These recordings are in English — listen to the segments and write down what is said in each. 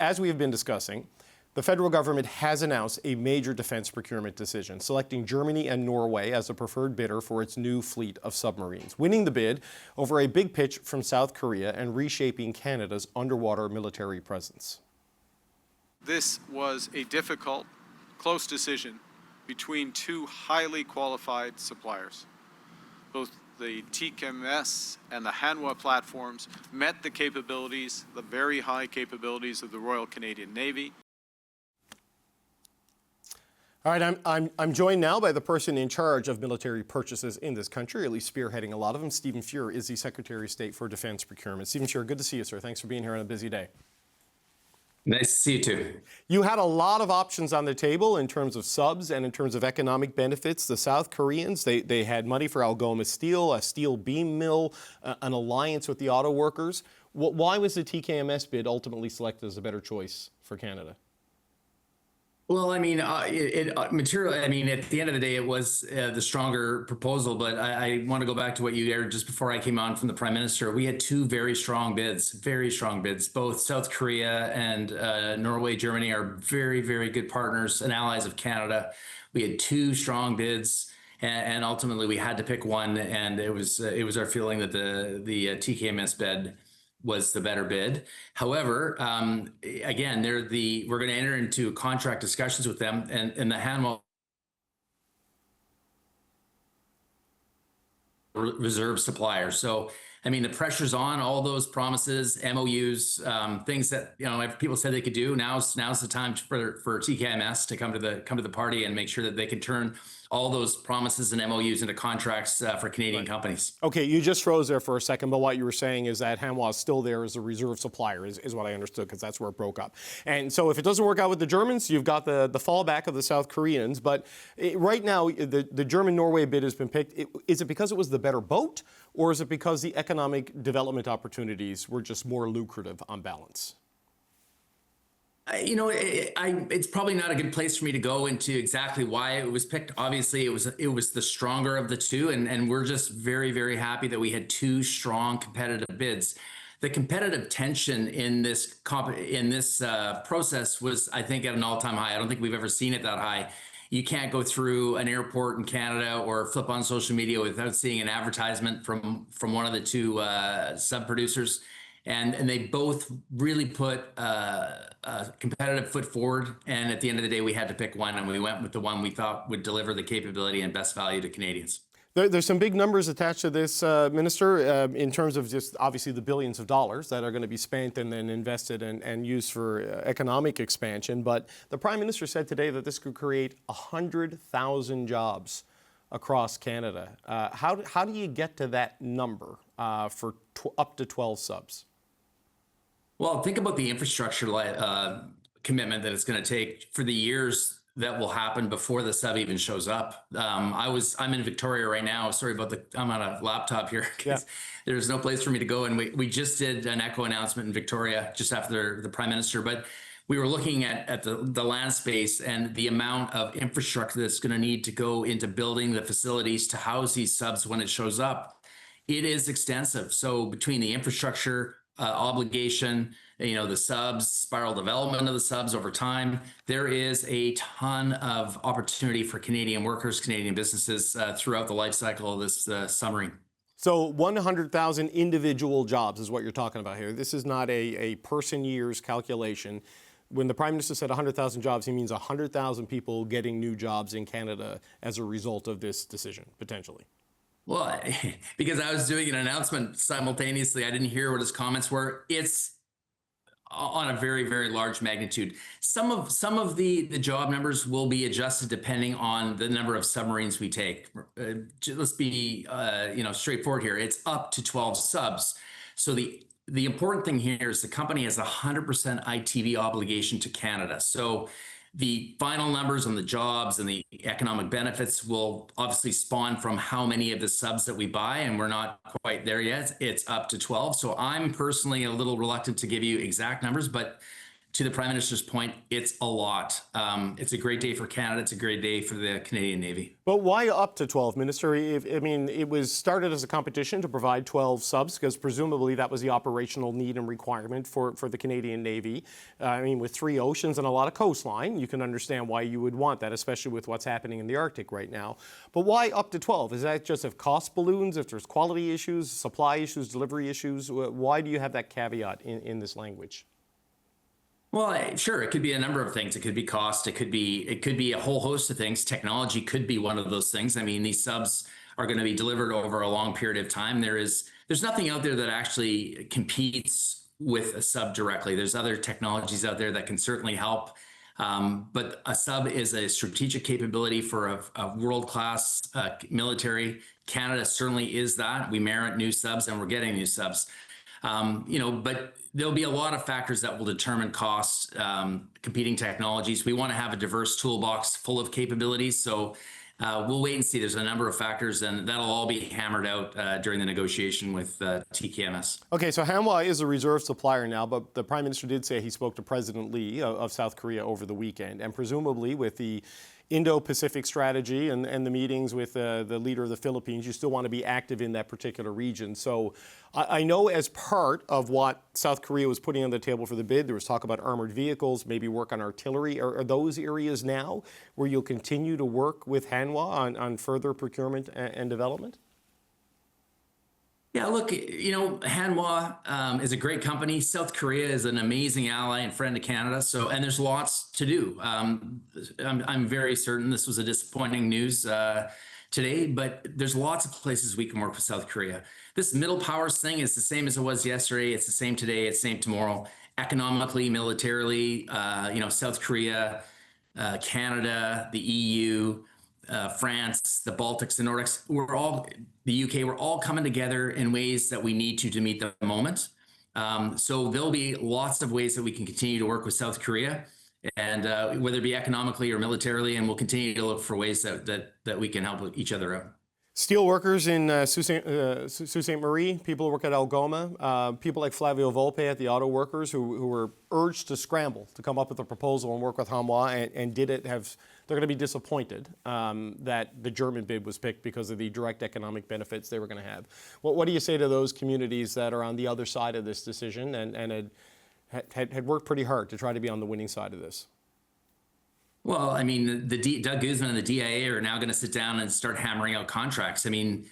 As we have been discussing, the federal government has announced a major defense procurement decision, selecting Germany and Norway as a preferred bidder for its new fleet of submarines, winning the bid over a big pitch from South Korea and reshaping Canada's underwater military presence. This was a difficult, close decision between two highly qualified suppliers. Both the TKMS and the Hanwha platforms met the capabilities, the very high capabilities of the Royal Canadian Navy. All right, I'm joined now by the person in charge of military purchases in this country, at least spearheading a lot of them. Stephen Fuhr is the Secretary of State for Defence Procurement. Stephen Fuhr, good to see you, sir. Thanks for being here on a busy day. Nice to see you too. You had a lot of options on the table in terms of subs and in terms of economic benefits. The South Koreans, they had money for Algoma Steel, a steel beam mill, an alliance with the auto workers. Why was the TKMS bid ultimately selected as a better choice for Canada? Well, I mean, at the end of the day, it was the stronger proposal. But I want to go back to what you aired just before I came on from the Prime Minister. We had two very strong bids. Both South Korea and Norway, Germany are very, very good partners and allies of Canada. We had two strong bids, and ultimately we had to pick one. And it was our feeling that the TKMS bid was the better bid. However, again, we're going to enter into contract discussions with them, and the Hanwha reserve supplier. So, I mean, the pressure's on. All those promises, MOUs, things that people said they could do. Now's the time for TKMS to come to the party and make sure that they can turn all those promises and MOUs into contracts for Canadian companies. Okay, you just froze there for a second, but what you were saying is that Hanwha is still there as a reserve supplier, is what I understood, because that's where it broke up. And so if it doesn't work out with the Germans, you've got the fallback of the South Koreans. But right now, the German-Norway bid has been picked. Is it because it was the better boat, or is it because the economic development opportunities were just more lucrative on balance? It's probably not a good place for me to go into exactly why it was picked. Obviously, it was the stronger of the two, and we're just very, very happy that we had two strong competitive bids. The competitive tension in this process was, I think, at an all-time high. I don't think we've ever seen it that high. You can't go through an airport in Canada or flip on social media without seeing an advertisement from one of the two sub producers. And they both really put a competitive foot forward. And at the end of the day, we had to pick one, and we went with the one we thought would deliver the capability and best value to Canadians. There's some big numbers attached to this, Minister, in terms of just obviously the billions of dollars that are going to be spent and then invested and used for economic expansion. But the Prime Minister said today that this could create 100,000 jobs across Canada. How do you get to that number for up to 12 subs? Well, think about the infrastructure commitment that it's going to take for the years that will happen before the sub even shows up. I'm in Victoria right now. Sorry about I'm on a laptop here because there's no place for me to go. And we just did an ECHO announcement in Victoria just after the Prime Minister. But we were looking at the land space and the amount of infrastructure that's going to need to go into building the facilities to house these subs when it shows up. It is extensive. So between the infrastructure obligation, the subs, spiral development of the subs over time, there is a ton of opportunity for Canadian workers, Canadian businesses throughout the life cycle of this submarine. So 100,000 individual jobs is what you're talking about here. This is not a person years calculation. When the Prime Minister said 100,000 jobs, he means 100,000 people getting new jobs in Canada as a result of this decision, potentially. Well, because I was doing an announcement simultaneously, I didn't hear what his comments were. It's on a very, very large magnitude. Some of the job numbers will be adjusted depending on the number of submarines we take. Let's be straightforward here. It's up to 12 subs. So the important thing here is the company has 100% ITV obligation to Canada. So the final numbers on the jobs and the economic benefits will obviously spawn from how many of the subs that we buy, and we're not quite there yet. It's up to 12. So I'm personally a little reluctant to give you exact numbers, but to the Prime Minister's point, it's a lot. It's a great day for Canada. It's a great day for the Canadian Navy. But why up to 12, Minister? I mean, it was started as a competition to provide 12 subs because presumably that was the operational need and requirement for the Canadian Navy. I mean, with 3 oceans and a lot of coastline, you can understand why you would want that, especially with what's happening in the Arctic right now. But why up to 12? Is that just if cost balloons, if there's quality issues, supply issues, delivery issues? Why do you have that caveat in this language? Well, sure, it could be a number of things. It could be cost. It could be a whole host of things. Technology could be one of those things. I mean, these subs are going to be delivered over a long period of time. There's nothing out there that actually competes with a sub directly. There's other technologies out there that can certainly help. But a sub is a strategic capability for a world-class military. Canada certainly is that. We merit new subs, and we're getting new subs. But there'll be a lot of factors that will determine cost, competing technologies. We want to have a diverse toolbox full of capabilities. So we'll wait and see. There's a number of factors, and that'll all be hammered out during the negotiation with TKMS. Okay, so Hanwha is a reserve supplier now, but the Prime Minister did say he spoke to President Lee of South Korea over the weekend, and presumably with the Indo-Pacific strategy and the meetings with the leader of the Philippines, you still want to be active in that particular region. So I know as part of what South Korea was putting on the table for the bid, there was talk about armored vehicles, maybe work on artillery. Are those areas now where you'll continue to work with Hanwha on further procurement and development? Yeah, look, Hanwha is a great company. South Korea is an amazing ally and friend of Canada. And there's lots to do. I'm very certain this was a disappointing news today, but there's lots of places we can work with South Korea. This middle powers thing is the same as it was yesterday. It's the same today. It's the same tomorrow. Economically, militarily, South Korea, Canada, the EU, France, the Baltics, the Nordics, the UK, we're all coming together in ways that we need to meet the moment. So there'll be lots of ways that we can continue to work with South Korea, and whether it be economically or militarily, and we'll continue to look for ways that we can help each other out. Steel workers in Sault Ste. Marie, people who work at Algoma, people like Flavio Volpe at the auto workers who were urged to scramble to come up with a proposal and work with Hanwha and did it, they're going to be disappointed that the German bid was picked because of the direct economic benefits they were going to have. What do you say to those communities that are on the other side of this decision and had worked pretty hard to try to be on the winning side of this? Well, I mean, Doug Guzman and the DIA are now going to sit down and start hammering out contracts. I mean,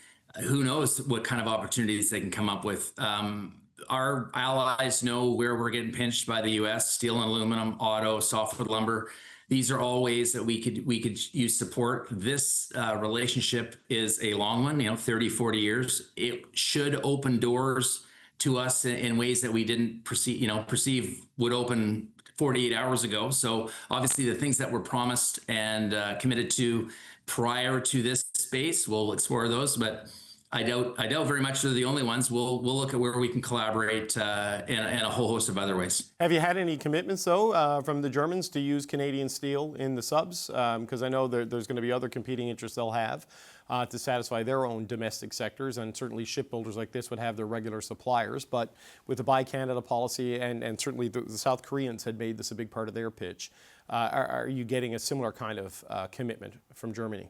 who knows what kind of opportunities they can come up with. Our allies know where we're getting pinched by the U.S., steel and aluminum, auto, softwood lumber. These are all ways that we could use support. This relationship is a long one, 30, 40 years. It should open doors to us in ways that we didn't perceive would open 48 hours ago. So obviously the things that were promised and committed to prior to this space, we'll explore those, but I doubt very much they're the only ones. We'll look at where we can collaborate in a whole host of other ways. Have you had any commitments, though, from the Germans to use Canadian steel in the subs? Because I know there's going to be other competing interests they'll have to satisfy their own domestic sectors, and certainly shipbuilders like this would have their regular suppliers. But with the Buy Canada policy, and certainly the South Koreans had made this a big part of their pitch, are you getting a similar kind of commitment from Germany?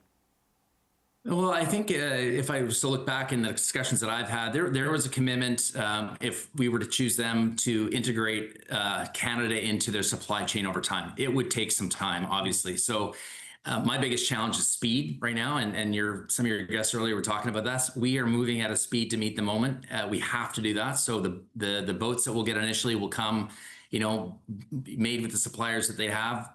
Well, I think if I was to look back in the discussions that I've had, there was a commitment if we were to choose them to integrate Canada into their supply chain over time. It would take some time, obviously. So my biggest challenge is speed right now, and some of your guests earlier were talking about that. We are moving at a speed to meet the moment. We have to do that. So the boats that we'll get initially will come, made with the suppliers that they have,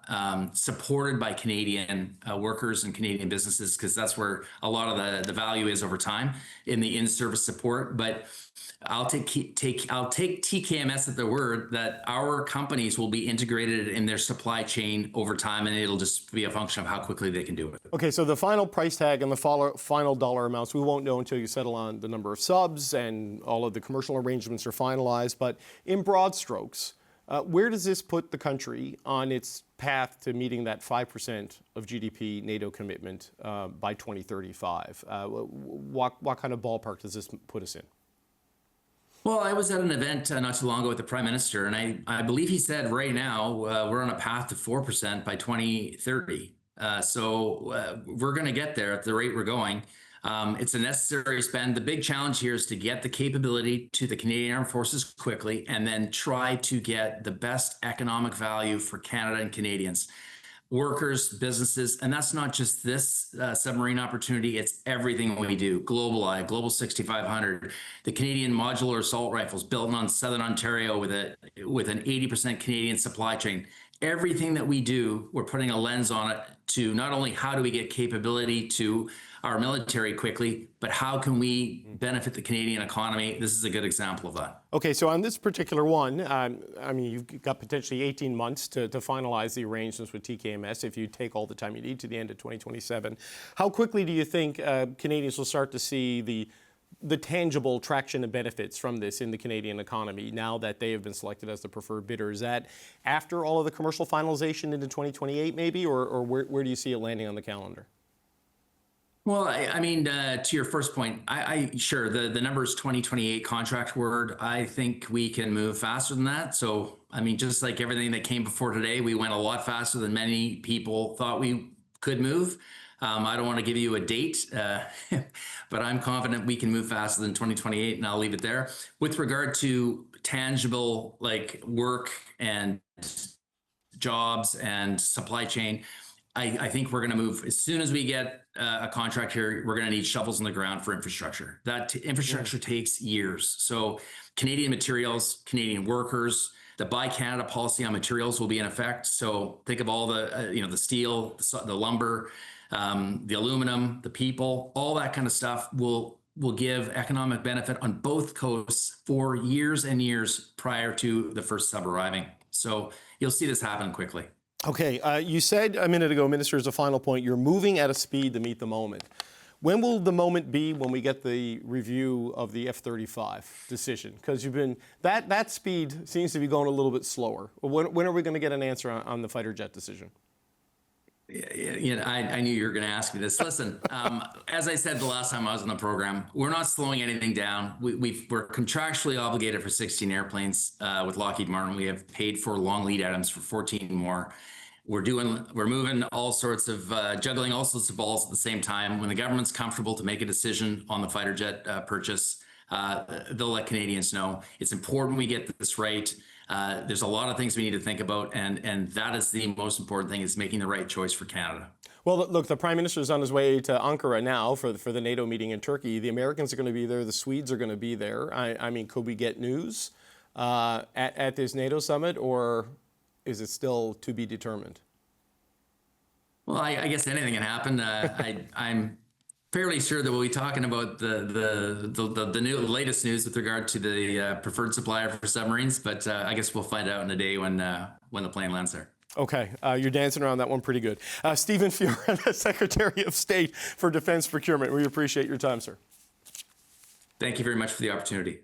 supported by Canadian workers and Canadian businesses, because that's where a lot of the value is over time in the in-service support. But I'll take TKMS at their word that our companies will be integrated in their supply chain over time, and it'll just be a function of how quickly they can do it. Okay, so the final price tag and the final dollar amounts, we won't know until you settle on the number of subs and all of the commercial arrangements are finalized. But in broad strokes, where does this put the country on its path to meeting that 5% of GDP NATO commitment by 2035? What kind of ballpark does this put us in? Well, I was at an event not too long ago with the Prime Minister, and I believe he said right now we're on a path to 4% by 2030. We're going to get there at the rate we're going. It's a necessary spend. The big challenge here is to get the capability to the Canadian Armed Forces quickly and then try to get the best economic value for Canada and Canadians. Workers, businesses, and that's not just this submarine opportunity, it's everything we do. Global Eye, Global 6500, the Canadian modular assault rifles built on Southern Ontario with an 80% Canadian supply chain. Everything that we do, we're putting a lens on it to not only how do we get capability to our military quickly, but how can we benefit the Canadian economy? This is a good example of that. Okay, so on this particular one, I mean, you've got potentially 18 months to finalize the arrangements with TKMS if you take all the time you need to the end of 2027. How quickly do you think Canadians will start to see the tangible traction and benefits from this in the Canadian economy now that they have been selected as the preferred bidder? Is that after all of the commercial finalization into 2028 maybe, or where do you see it landing on the calendar? Well, I mean, to your first point, sure, the number is 2028 contract word. I think we can move faster than that. So, I mean, just like everything that came before today, we went a lot faster than many people thought we could move. I don't want to give you a date, but I'm confident we can move faster than 2028, and I'll leave it there. With regard to tangible, like work and jobs and supply chain, I think we're going to move as soon as we get a contract here. We're going to need shovels in the ground for infrastructure. That infrastructure takes years. So Canadian materials, Canadian workers, the Buy Canada policy on materials will be in effect. So think of all the the steel, the lumber, the aluminum, the people, all that kind of stuff will give economic benefit on both coasts for years and years prior to the first sub arriving. So you'll see this happen quickly. Okay, you said a minute ago, Minister, as a final point, you're moving at a speed to meet the moment. When will the moment be when we get the review of the F-35 decision? Because you've been, that speed seems to be going a little bit slower. When are we going to get an answer on the fighter jet decision? I knew you were going to ask me this. Listen, as I said the last time I was on the program, we're not slowing anything down. We're contractually obligated for 16 airplanes with Lockheed Martin. We have paid for long lead items for 14 more. We're moving all sorts of, juggling all sorts of balls at the same time. When the government's comfortable to make a decision on the fighter jet purchase, they'll let Canadians know. It's important we get this right. There's a lot of things we need to think about, and that is the most important thing, is making the right choice for Canada. Well, look, the Prime Minister is on his way to Ankara now for the NATO meeting in Turkey. The Americans are going to be there. The Swedes are going to be there. I mean, could we get news at this NATO summit, or is it still to be determined? Well, I guess anything can happen. I'm fairly sure that we'll be talking about the latest news with regard to the preferred supplier for submarines, but I guess we'll find out in a day when the plane lands there. Okay, you're dancing around that one pretty good. Stephen Fuhr, Secretary of State for Defence Procurement. We appreciate your time, sir. Thank you very much for the opportunity.